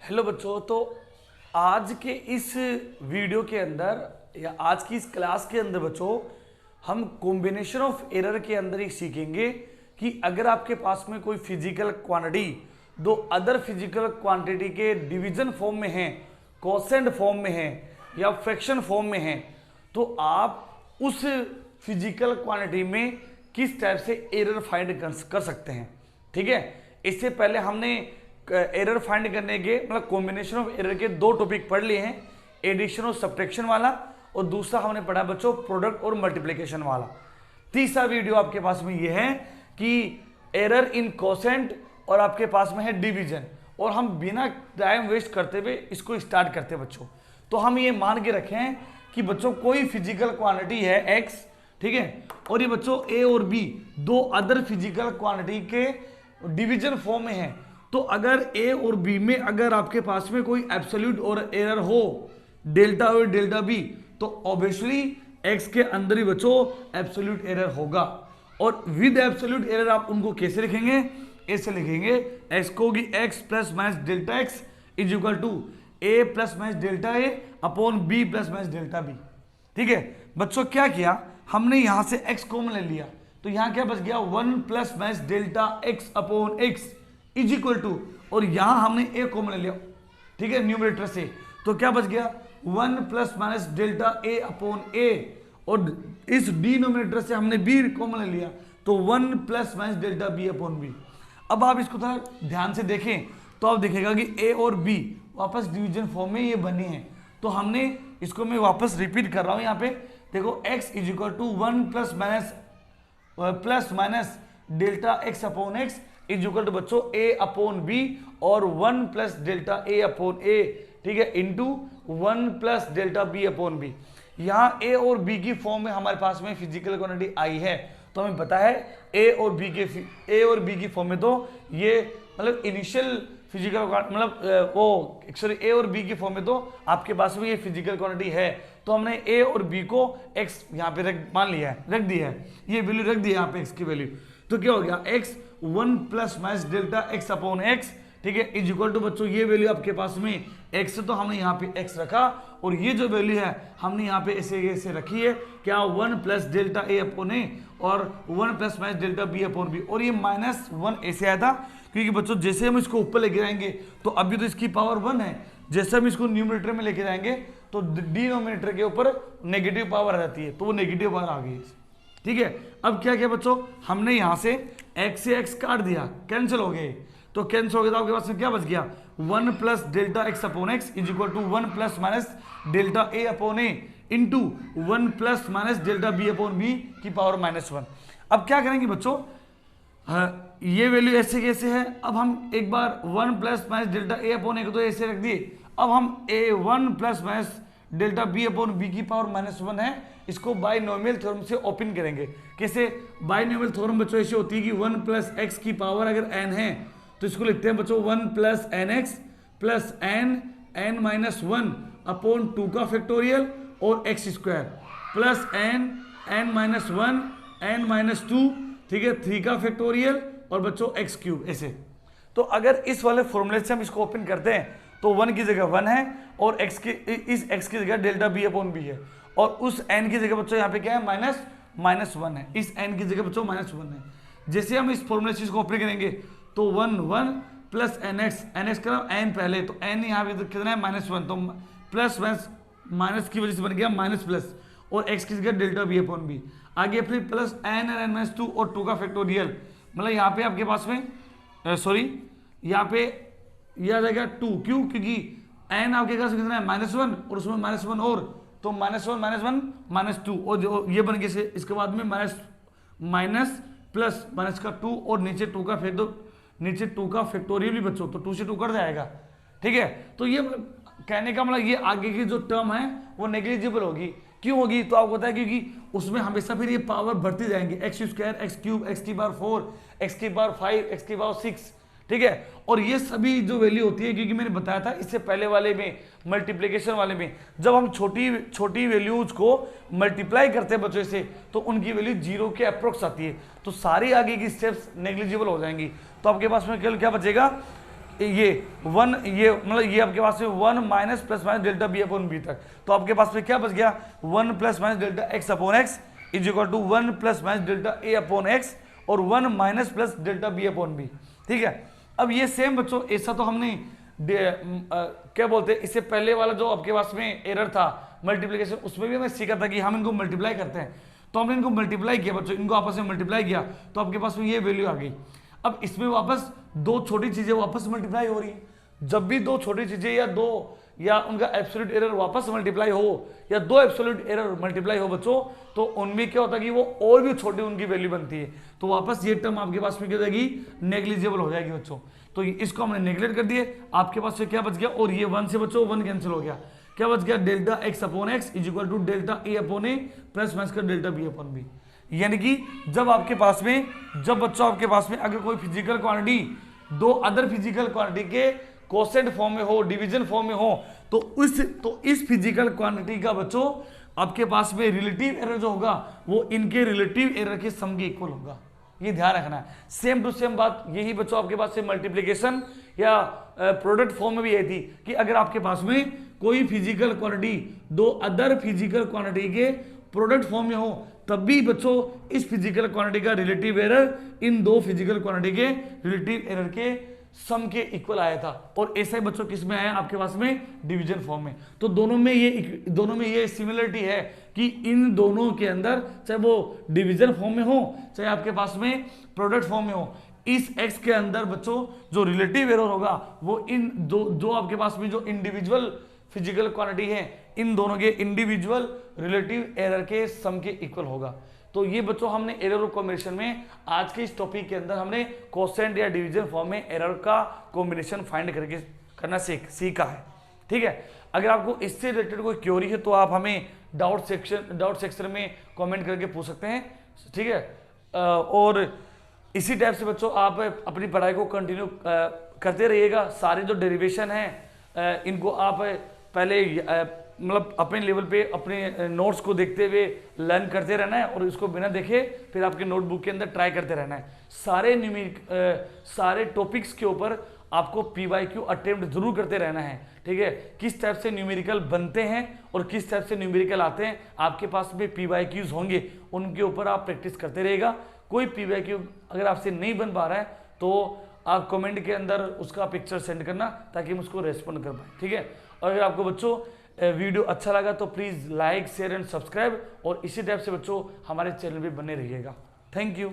Hello बच्चों। तो आज के इस वीडियो के अंदर या आज की इस क्लास के अंदर बच्चों हम कॉम्बिनेशन ऑफ एरर के अंदर ही सीखेंगे कि अगर आपके पास में कोई फिजिकल क्वांटिटी दो अदर फिजिकल क्वांटिटी के डिवीजन फॉर्म में है, कोसेंट फॉर्म में है या फ्रैक्शन फॉर्म में है, तो आप उस फिजिकल क्वांटिटी में किस टाइप से एरर फाइंड कर सकते हैं। ठीक है, इससे पहले हमने एरर फाइंड करने के मतलब कॉम्बिनेशन ऑफ एरर के दो टॉपिक पढ़ लिए हैं, एडिशन और सब्ट्रैक्शन वाला, और दूसरा हमने पढ़ा बच्चों प्रोडक्ट और मल्टीप्लिकेशन वाला। तीसरा वीडियो आपके पास में ये है कि एरर इन कोसेंट और आपके पास में है डिवीजन, और हम बिना टाइम वेस्ट करते हुए इसको स्टार्ट करते हैं बच्चों। तो हम ये मान के रखें कि बच्चों कोई फिजिकल क्वांटिटी है एक्स, ठीक है, और ये बच्चों ए और बी दो अदर फिजिकल क्वांटिटी के डिवीजन फॉर्म में है। तो अगर ए और बी में अगर आपके पास में कोई एब्सोल्यूट और एरर हो डेल्टा और डेल्टा बी, तो ऑब्वियसली एक्स के अंदर ही बच्चों एब्सोल्यूट एरर होगा। और विद एब्सोल्यूट एरर आप उनको कैसे लिखेंगे, ऐसे लिखेंगे एक्स को होगी x plus minus delta x is equal to a plus minus delta a upon b plus minus delta b. ठीक है बच्चों, क्या किया हमने यहां से एक्स कॉमन ले लिया, तो यहां क्या बच गया 1 plus minus delta x upon x is equal to, और यहां हमने ए कॉमन ले लिया, ठीक है, न्यूमरेटर से, तो क्या बच गया 1 plus minus delta a upon a, और इस डिनोमिनेटर से हमने बी कॉमन ले लिया, तो 1 plus minus delta b upon b. अब आप इसको थोड़ा ध्यान से देखें तो आप देखेगा कि ए और बी वापस डिवीजन फॉर्म में ये बने हैं। तो हमने इसको मैं वापस रिपीट कर रहा हूं, यहां पे देखो x is equal to 1 plus minus delta x upon x is equal to बच्चों a अपॉन बी और 1 plus delta a upon a, ठीक है, into 1 plus delta b upon b. यहाँ a और b की फॉर्म में हमारे पास में फिजिकल क्वांटिटी आई है, तो हमें पता है a और b की फॉर्म में तो ये मतलब इनिशियल फिजिकल मतलब वो सॉरी a और b की फॉर्म में तो आपके पास में ये फिजिकल क्वांटिटी है, तो हमने a और b को x यहाँ पे मान लिया है, रख दिया है, ये वैल्यू रख दी है यहाँ पे x की वैल्यू। तो क्या हो गया x 1 plus minus delta x upon x, ठीक है, इज इक्वल टू बच्चों ये वैल्यू आपके पास में x है, तो हमने यहाँ पे x रखा, और ये जो वैल्यू है हमने यहाँ पे ऐसे रखी है क्या 1 plus delta a upon a और 1 plus minus delta b upon b, और ये -1 ऐसे आया था क्योंकि बच्चों जैसे हम इसको ऊपर लेके जाएंगे तो अभी तो इसकी पावर 1 है, जैसे हम इसको न्यूमरेटर में लेके जाएंगे तो डिनोमिनेटर के ऊपर नेगेटिव पावर आ जाती है, तो वो नेगेटिव पावर आ गई। ठीक है, अब क्या किया बच्चों, हमने यहां से x से x काट दिया, कैंसिल हो गए, तो कैंसिल हो गया, तो आपके पास में क्या बच गया 1 plus delta x upon x is equal to 1 plus minus delta a upon a into 1 plus minus delta b upon b की पावर -1। अब क्या करेंगे बच्चों, ये वैल्यू ऐसे कैसे है, अब हम एक बार 1 plus minus delta a upon a को तो ऐसे रख दिए, अब हम ए 1 plus minus delta b upon b की पावर -1 है, इसको बाइनोमियल थ्योरम से ओपन करेंगे। कैसे बाइनोमियल थ्योरम बच्चों ऐसे होती है कि 1 प्लस एक्स की पावर अगर n है तो इसको लिखते हैं बच्चों 1 plus n x plus n minus 1 upon 2 का फैक्टोरियल और x square plus n minus 1 n minus 2, ठीक है, 3 का फैक्टोरियल और बच्चों एक्स क्यूब ऐसे। तो अगर इस वाले फॉर्मूले से हम इसको ओपन करते हैं तो 1 की जगह 1 है और इस x की जगह डेल्टा बी अपॉन बी है, और उस n की जगह बच्चों यहाँ पे क्या है -1 है, इस n की जगह बच्चों -1 है। जैसे हम इस फॉर्मूले से इसको ओपन करेंगे तो 1 प्लस एन एक्स का n पहले, तो n यहाँ पे कितना है -1, तो प्लस माइनस की वजह से बन गया माइनस प्लस, और x की जगह डेल्टा बी अपॉन बी, आगे फिर प्लस n माइनस 2 और 2 का फैक्टोरियल, मतलब यहाँ पे आपके पास में सॉरी यहाँ पे यह आ जाएगा 2, क्यों, क्योंकि n आपके पास कितना है -1 और उसमें -1 और, तो -1 -2, और जो ये बन गया इसके बाद में माइनस प्लस माइनस का 2 और नीचे 2 का नीचे 2 का फैक्टोरियल भी बच्चों, तो 2 से 2 कट जाएगा। ठीक है, तो ये कहने का मतलब ये आगे की जो टर्म है वो नेग्लिजिबल होगी, क्यों होगी, तो आपको पता है क्योंकि उसमें हमेशा फिर ये पावर बढ़ती जाएंगे, x square x cube x की पावर 4 एक्स की पावर 5 एक्स की पावर 6, ठीक है, और ये सभी जो वैल्यू होती है, क्योंकि मैंने बताया था इससे पहले वाले में मल्टीप्लिकेशन वाले में जब हम छोटी वैल्यूज को मल्टीप्लाई करते हैं बच्चों से तो उनकी वैल्यू 0 के अप्रोक्स आती है, तो सारी आगे की स्टेप्स नेग्लिजिबल हो जाएंगी। तो आपके पास में केवल क्या बचेगा ये 1 ये मतलब ये आपके पास में 1 minus plus minus delta b upon b तक, तो आपके पास में क्या बच गया 1 plus minus delta x upon x is equal to 1 plus minus delta a upon x और 1 minus plus delta b upon b. ठीक है, अब ये सेम बच्चों ऐसा तो हमने क्या बोलते हैं, इससे पहले वाला जो आपके पास में एरर था मल्टीप्लिकेशन, उसमें भी हमें सीखा था कि हम इनको मल्टीप्लाई करते हैं, तो हमने इनको मल्टीप्लाई किया बच्चों, इनको आपस में मल्टीप्लाई किया तो आपके पास में ये वैल्यू आ गई। अब इसमें वापस दो छोटी चीजें वापस मल्टीप्लाई हो रही है। जब भी दो छोटी चीजें या उनका एब्सोल्यूट एरर वापस मल्टीप्लाई हो या दो एब्सोल्यूट एरर मल्टीप्लाई हो बच्चों, तो उनमें क्या होता है कि वो और भी छोटी उनकी वैल्यू बनती है, तो वापस ये टर्म आपके पास में क्या हो जाएगी, नेग्लिजिबल हो जाएगी बच्चों। तो इसको हमने नेग्लेक्ट कर दिए, आपके पास से क्या बच गया, और ये 1 से बच्चों 1 कैंसिल हो गया, क्या बच गया delta x upon x is equal to delta a upon a plus minus का डेल्टा बी अपॉन बी। यानी कि जब बच्चों आपके पास में अगर कोई फिजिकल क्वांटिटी दो अदर फिजिकल क्वांटिटी के कोसेंट फॉर्म में हो, डिवीजन फॉर्म में हो, तो इस फिजिकल क्वांटिटी का बच्चों आपके पास में रिलेटिव एरर जो होगा वो इनके रिलेटिव एरर के सम के इक्वल होगा। ये ध्यान रखना है, सेम टू सेम बात यही बच्चों आपके पास से मल्टीप्लिकेशन या प्रोडक्ट फॉर्म में भी यही थी कि अगर आपके पास में कोई फिजिकल क्वांटिटी दो अदर फिजिकल क्वांटिटी के प्रोडक्ट फॉर्म में हो, तब भी बच्चों इस फिजिकल क्वांटिटी का रिलेटिव एरर इन दो फिजिकल क्वांटिटी के रिलेटिव एरर के सम के इक्वल आया था। और ऐसा ही बच्चों किस में आया आपके पास में, डिवीजन फॉर्म में। तो दोनों में ये सिमिलरिटी है कि इन दोनों के अंदर चाहे वो डिवीजन फॉर्म में हो चाहे आपके पास में प्रोडक्ट फॉर्म में हो, इस x के अंदर बच्चों जो रिलेटिव एरर होगा वो इन जो आपके पास में जो इंडिविजुअल फिजिकल क्वांटिटी है इन दोनों के इंडिविजुअल रिलेटिव एरर के सम के इक्वल होगा। तो ये बच्चों हमने एरर ऑफ कॉम्बिनेशन में आज के इस टॉपिक के अंदर हमने कोसेंट या डिवीजन फॉर्म में एरर का कॉम्बिनेशन फाइंड करके करना सीखा है। ठीक है, अगर आपको इससे रिलेटेड कोई क्वेरी है तो आप हमें डाउट सेक्शन में कमेंट करके पूछ सकते हैं। ठीक है, और इसी टाइप से बच्चों आप अपनी पढ़ाई को कंटिन्यू करते रहिएगा। सारे जो डेरिवेशन हैं इनको आप पहले मतलब अपने लेवल पे अपने नोट्स को देखते हुए लर्न करते रहना है और इसको बिना देखे फिर आपके नोटबुक के अंदर ट्राई करते रहना है। सारे टॉपिक्स के ऊपर आपको PYQ अटेम्प्ट जरूर करते रहना है। ठीक है, किस टाइप से न्यूमेरिकल बनते हैं और किस टाइप से न्यूमेरिकल आते हैं आपके पास में PYQs होंगे, उनके ऊपर आप प्रैक्टिस करते रहेगा। कोई PYQ अगर आपसे नहीं बन पा रहा है तो आप कमेंट के अंदर उसका पिक्चर सेंड करना ताकि हम उसको रेस्पॉन्ड कर पाए। ठीक है, और अगर आपको बच्चों वीडियो अच्छा लगा तो please like share and subscribe और इसी टाइप से बच्चों हमारे चैनल पे बने रहिएगा। Thank you.